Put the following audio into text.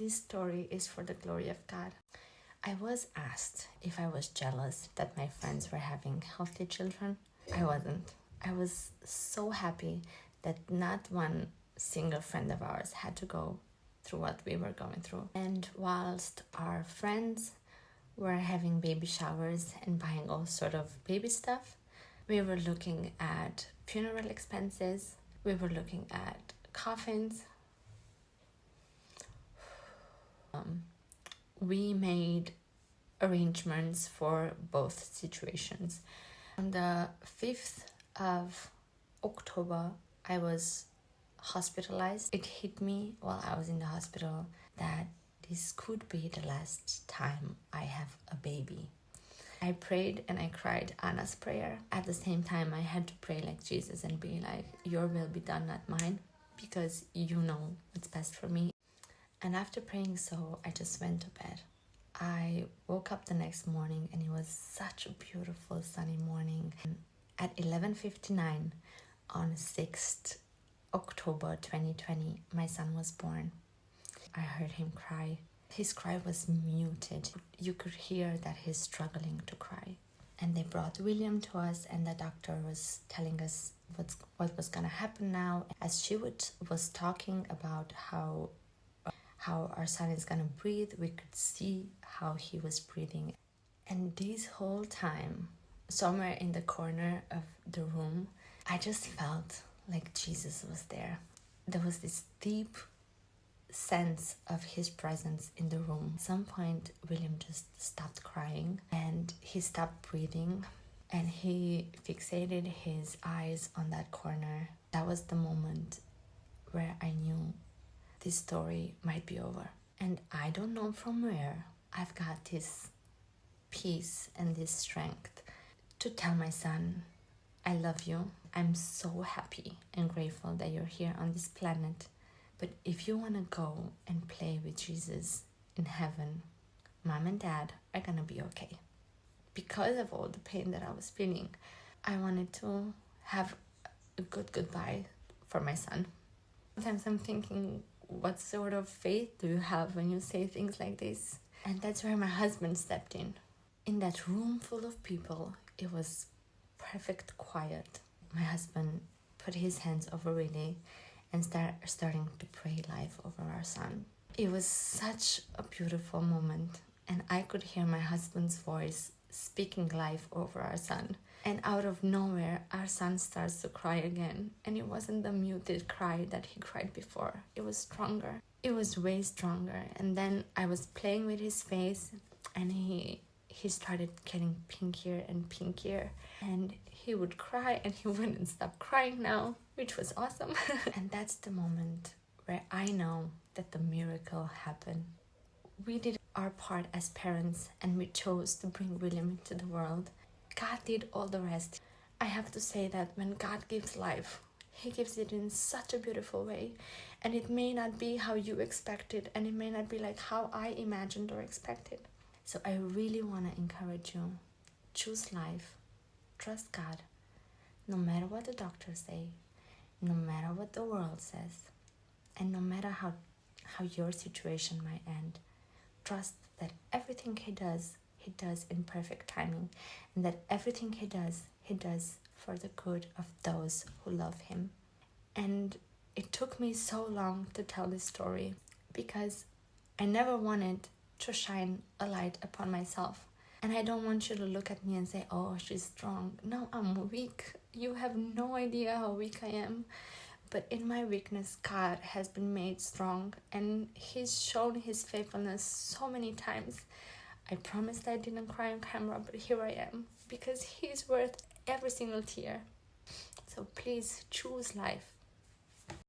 This story is for the glory of God. I was asked if I was jealous that my friends were having healthy children. I wasn't. I was so happy that not one single friend of ours had to go through what we were going through. And whilst our friends were having baby showers and buying all sort of baby stuff, we were looking at funeral expenses, we were looking at coffins. We made arrangements for both situations. On the 5th of October, I was hospitalized. It hit me while I was in the hospital that this could be the last time I have a baby. I prayed and I cried Anna's prayer. At the same time, I had to pray like Jesus and be like, your will be done, not mine, because you know what's best for me. And after praying so, I just went to bed. I woke up the next morning and it was such a beautiful sunny morning. And at 11:59 on 6th October 2020, my son was born. I heard him cry. His cry was muted. You could hear that he's struggling to cry. And they brought William to us and the doctor was telling us what was going to happen now. As she was talking about how our son is going to breathe, we could see how he was breathing. And this whole time, somewhere in the corner of the room, I just felt like Jesus was there. There was this deep sense of his presence in the room. At some point, William just stopped crying and he stopped breathing and he fixated his eyes on that corner. That was the moment where I knew this story might be over. And I don't know from where I've got this peace and this strength to tell my son, I love you. I'm so happy and grateful that you're here on this planet. But if you want to go and play with Jesus in heaven, mom and dad are going to be okay. Because of all the pain that I was feeling, I wanted to have a good goodbye for my son. Sometimes I'm thinking, what sort of faith do you have when you say things like this? And that's where my husband stepped in. In that room full of people, it was perfect quiet. My husband put his hands over Willie and starting to pray life over our son. It was such a beautiful moment, and I could hear my husband's voice speaking life over our son. And out of nowhere, our son starts to cry again. And it wasn't the muted cry that he cried before. It was stronger. It was way stronger. And then I was playing with his face and he started getting pinkier and pinkier. And he would cry and he wouldn't stop crying now, which was awesome. And that's the moment where I know that the miracle happened. We did our part as parents and we chose to bring William into the world. God did all the rest. I have to say that when God gives life, he gives it in such a beautiful way. And it may not be how you expected, and it may not be like how I imagined or expected. So I really want to encourage you. Choose life. Trust God. No matter what the doctors say, no matter what the world says, and no matter how your situation might end, trust that everything he does in perfect timing, and that everything he does for the good of those who love him. And it took me so long to tell this story because I never wanted to shine a light upon myself. And I don't want you to look at me and say, oh, she's strong. No, I'm weak. You have no idea how weak I am. But in my weakness, God has been made strong, and he's shown his faithfulness so many times. I promised I didn't cry on camera, but here I am, because he's worth every single tear. So please choose life.